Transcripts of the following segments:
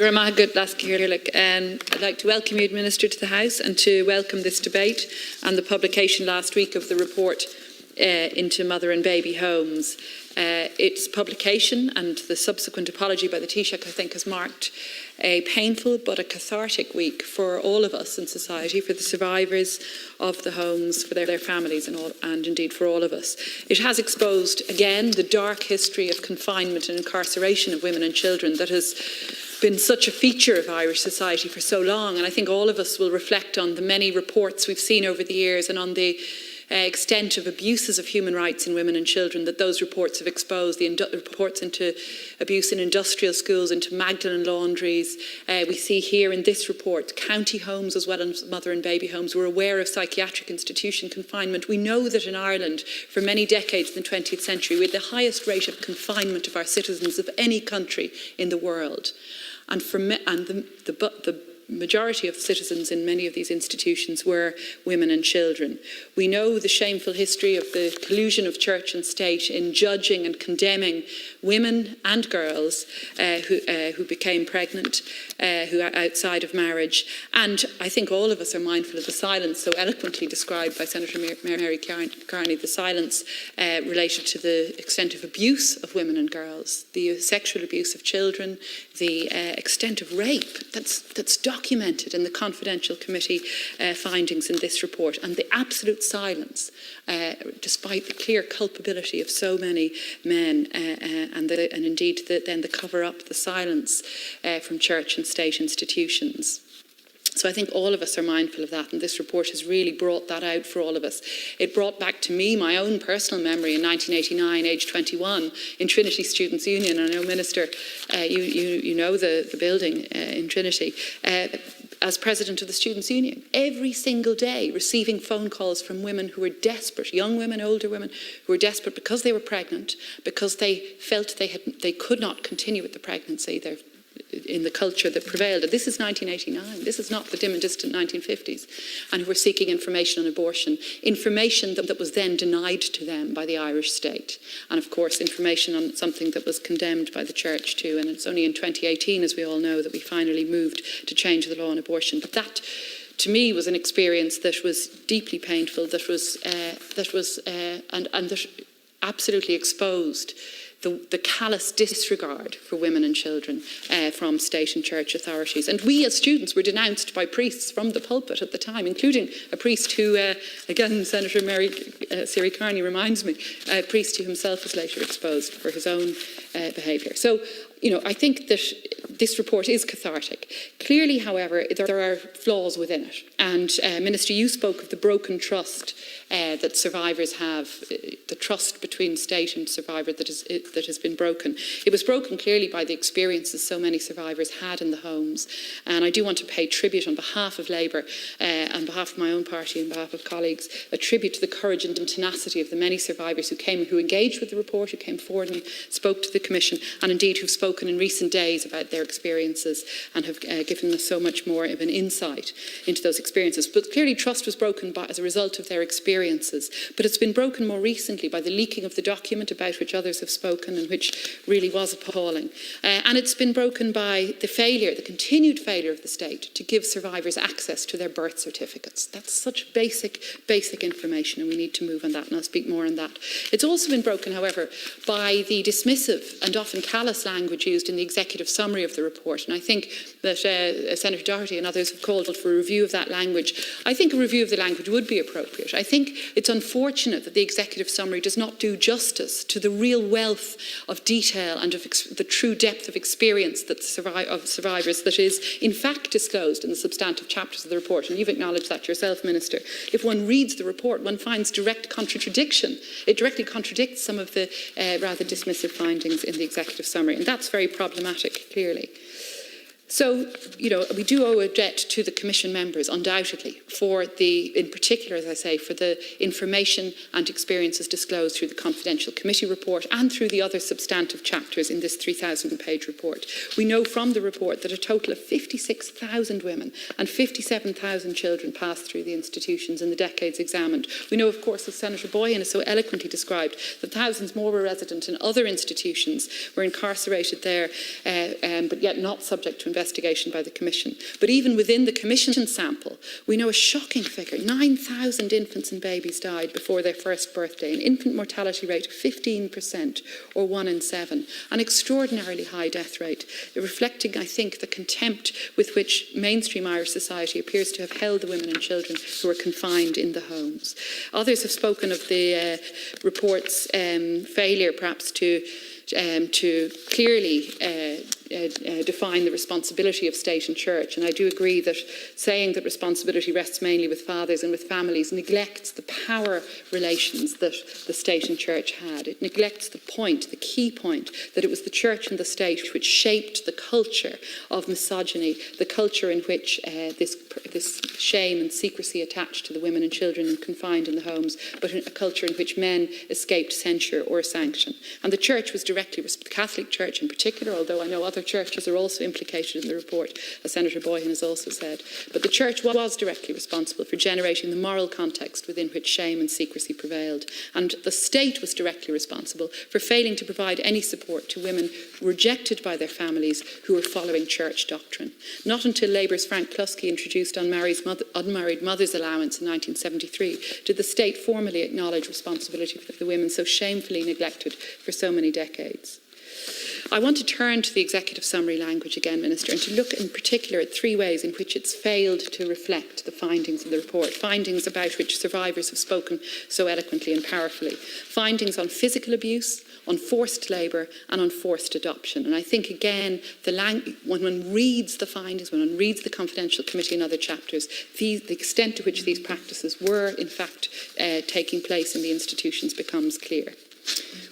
I'd like to welcome you, Minister, to the House and to welcome this debate and the publication last week of the report into mother and baby homes. Its publication and the subsequent apology by the Taoiseach, I think, has marked a painful but a cathartic week for all of us in society, for the survivors of the homes, for their families and indeed for all of us. It has exposed again the dark history of confinement and incarceration of women and children that has been such a feature of Irish society for so long, and I think all of us will reflect on the many reports we've seen over the years and on the extent of abuses of human rights in women and children that those reports have exposed, the reports into abuse in industrial schools, into Magdalen laundries. We see here in this report county homes as well as mother and baby homes. We're aware of psychiatric institution confinement. We know that in Ireland for many decades in the 20th century we had the highest rate of confinement of our citizens of any country in the world. And the majority of citizens in many of these institutions were women and children. We know the shameful history of the collusion of church and state in judging and condemning women and girls who became pregnant, who are outside of marriage. And I think all of us are mindful of the silence so eloquently described by Senator Mary Carney, the silence related to the extent of abuse of women and girls, the sexual abuse of children, the extent of rape that's documented in the confidential committee findings in this report, and the absolute silence, despite the clear culpability of so many men, and indeed then the cover-up, the silence from church and state institutions. So I think all of us are mindful of that, and this report has really brought that out for all of us. It brought back to me my own personal memory in 1989, age 21, in Trinity Students' Union. I know, Minister, you know the building in Trinity. As president of the Students' Union, every single day receiving phone calls from women who were desperate, young women, older women, who were desperate because they were pregnant, because they felt they could not continue with the pregnancy in the culture that prevailed. And this is 1989. This is not the dim and distant 1950s. And who were seeking information on abortion, information that was then denied to them by the Irish state. And of course, information on something that was condemned by the church too. And it's only in 2018, as we all know, that we finally moved to change the law on abortion. But that, to me, was an experience that was deeply painful, that absolutely exposed the callous disregard for women and children from state and church authorities. And we as students were denounced by priests from the pulpit at the time, including a priest who, again, Senator Mary Carney reminds me, a priest who himself was later exposed for his own behaviour. So, I think that this report is cathartic. Clearly, however, there are flaws within it. And Minister, you spoke of the broken trust that survivors have, the trust between state and survivor that has been broken. It was broken clearly by the experiences so many survivors had in the homes. And I do want to pay tribute on behalf of Labour, on behalf of my own party, on behalf of colleagues, a tribute to the courage and tenacity of the many survivors who engaged with the report, who came forward and spoke to the Commission, and indeed who've spoken in recent days about their experiences and have given us so much more of an insight into those experiences. But clearly trust was broken as a result of their experiences. But it's been broken more recently by the leaking of the document about which others have spoken and which really was appalling. And it's been broken by the continued failure of the state to give survivors access to their birth certificates. That's such basic information, and we need to move on that, and I'll speak more on that. It's also been broken, however, by the dismissive and often callous language used in the executive summary of the report. And I think that Senator Doherty and others have called for a review of that language. I think a review of the language would be appropriate. I think it's unfortunate that the executive summary does not do justice to the real wealth of detail and of the true depth of experience that of survivors that is in fact disclosed in the substantive chapters of the report. And you've acknowledged that yourself, Minister. If one reads the report, one finds direct contradiction. It directly contradicts some of the rather dismissive findings in the executive summary. And that's very problematic, clearly. So, we do owe a debt to the Commission members, undoubtedly, in particular, as I say, for the information and experiences disclosed through the confidential committee report and through the other substantive chapters in this 3,000-page report. We know from the report that a total of 56,000 women and 57,000 children passed through the institutions in the decades examined. We know, of course, as Senator Boyan has so eloquently described, that thousands more were resident in other institutions, were incarcerated there, but yet not subject to investigation investigation by the Commission. But even within the Commission sample, we know a shocking figure. 9,000 infants and babies died before their first birthday, an infant mortality rate of 15%, or 1 in 7, an extraordinarily high death rate, reflecting, I think, the contempt with which mainstream Irish society appears to have held the women and children who are confined in the homes. Others have spoken of the report's failure, perhaps, to clearly define the responsibility of state and church. And I do agree that saying that responsibility rests mainly with fathers and with families neglects the power relations that the state and church had. It neglects the point, the key point, that it was the church and the state which shaped the culture of misogyny, the culture in which this shame and secrecy attached to the women and children confined in the homes, but a culture in which men escaped censure or sanction. And the church was directly, the Catholic Church in particular, although I know other churches are also implicated in the report, as Senator Boyhan has also said. But the church was directly responsible for generating the moral context within which shame and secrecy prevailed. And the state was directly responsible for failing to provide any support to women rejected by their families who were following church doctrine. Not until Labour's Frank Cluskey introduced unmarried mother's allowance in 1973 did the state formally acknowledge responsibility for the women so shamefully neglected for so many decades. I want to turn to the executive summary language again, Minister, and to look in particular at 3 ways in which it's failed to reflect the findings of the report, findings about which survivors have spoken so eloquently and powerfully, findings on physical abuse, on forced labour and on forced adoption. And I think, again, when one reads the findings, when one reads the confidential committee and other chapters, the extent to which these practices were, in fact, taking place in the institutions becomes clear.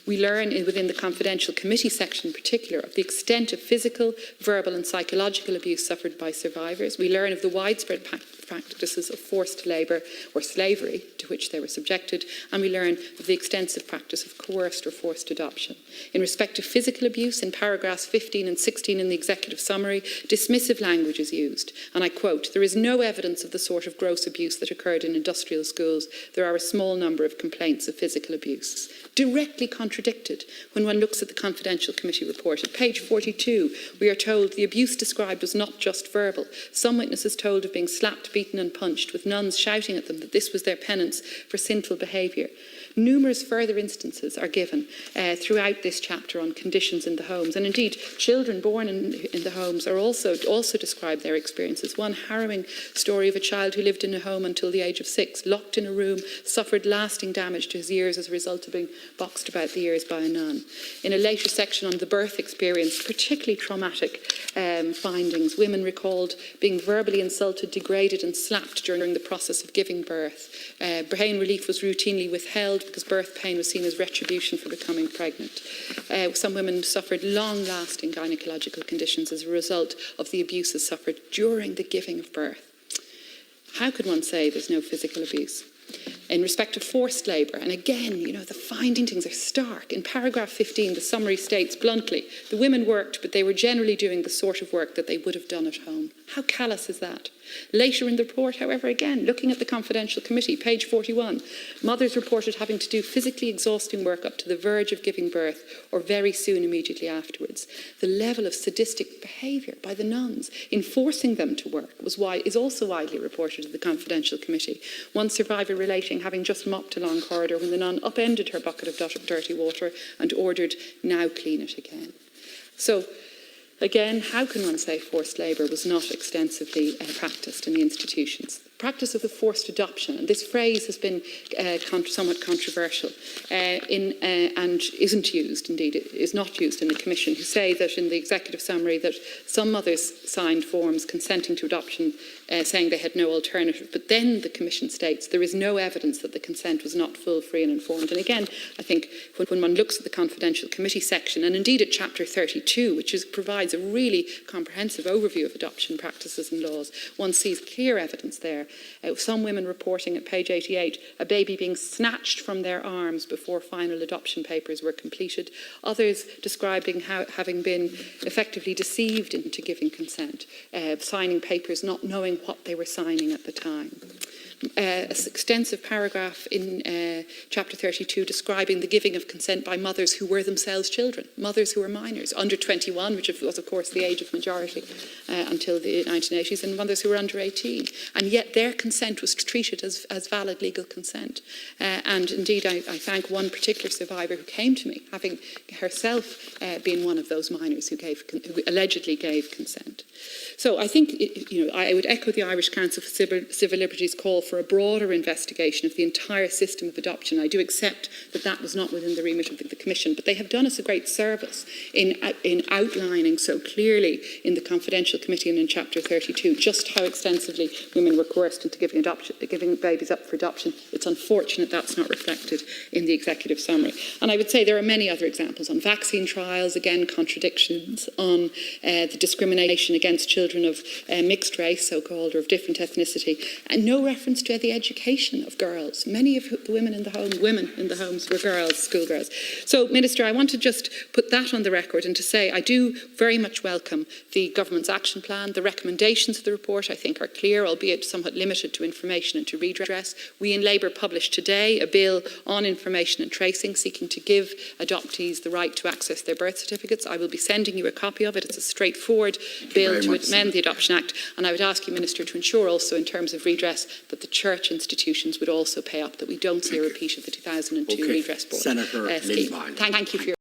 We learn within the confidential committee section in particular of the extent of physical, verbal and psychological abuse suffered by survivors. We learn of the widespread practices of forced labour or slavery to which they were subjected, and we learn of the extensive practice of coerced or forced adoption. In respect to physical abuse, in paragraphs 15 and 16 in the executive summary, dismissive language is used, and I quote, "There is no evidence of the sort of gross abuse that occurred in industrial schools. There are a small number of complaints of physical abuse." Directly contradicted when one looks at the confidential committee report. At page 42, we are told the abuse described was not just verbal. Some witnesses told of being slapped, beaten and punched, with nuns shouting at them that this was their penance for sinful behaviour. Numerous further instances are given throughout this chapter on conditions in the homes, and indeed children born in the homes are also describe their experiences. One harrowing story of a child who lived in a home until the age of 6, locked in a room, suffered lasting damage to his ears as a result of being boxed about the ears by a nun. In a later section on the birth experience, particularly traumatic findings, women recalled being verbally insulted, degraded and slapped during the process of giving birth. Pain relief was routinely withheld because birth pain was seen as retribution for becoming pregnant. Some women suffered long-lasting gynecological conditions as a result of the abuses suffered during the giving of birth. How could one say there's no physical abuse? In respect of forced labour, and again, the findings are stark. In paragraph 15, the summary states bluntly, the women worked, but they were generally doing the sort of work that they would have done at home. How callous is that? Later in the report, however, again, looking at the confidential committee, page 41, mothers reported having to do physically exhausting work up to the verge of giving birth or very soon immediately afterwards. The level of sadistic behaviour by the nuns in forcing them to work is also widely reported to the confidential committee. One survivor relating having just mopped a long corridor when the nun upended her bucket of dirty water and ordered, "Now clean it again." So, again, how can one say forced labour was not extensively practised in the institutions? Practice of the forced adoption, and this phrase has been somewhat controversial and isn't used, indeed, it is not used in the Commission, who say that in the executive summary that some mothers signed forms consenting to adoption saying they had no alternative, but then the Commission states there is no evidence that the consent was not full, free and informed. And again, I think when one looks at the confidential committee section, and indeed at chapter 32, which provides a really comprehensive overview of adoption practices and laws, one sees clear evidence there. Some women reporting at page 88 a baby being snatched from their arms before final adoption papers were completed. Others describing having been effectively deceived into giving consent, signing papers not knowing what they were signing at the time. an extensive paragraph in Chapter 32 describing the giving of consent by mothers who were themselves children, mothers who were minors, under 21, which was of course the age of majority until the 1980s, and mothers who were under 18. And yet their consent was treated as valid legal consent. And indeed I thank one particular survivor who came to me, having herself been one of those minors who allegedly gave consent. So I think, I would echo the Irish Council for Civil Liberties call for a broader investigation of the entire system of adoption. I do accept that that was not within the remit of the Commission, but they have done us a great service in outlining so clearly in the Confidential Committee and in Chapter 32 just how extensively women were coerced into giving babies up for adoption. It's unfortunate that's not reflected in the executive summary. And I would say there are many other examples on vaccine trials, again contradictions, on the discrimination against children of mixed race, so-called, or of different ethnicity, and no reference to the education of girls. Many of the women in the homes were girls, schoolgirls. So, Minister, I want to just put that on the record and to say I do very much welcome the government's action plan. The recommendations of the report, I think, are clear, albeit somewhat limited to information and to redress. We in Labour published today a bill on information and tracing, seeking to give adoptees the right to access their birth certificates. I will be sending you a copy of it. It's a straightforward bill to amend the Adoption Act, and I would ask you, Minister, to ensure also in terms of redress that the church institutions would also pay up, that we don't see a repeat of the 2002 redress board Senator scheme. Lindvine. Thank you for your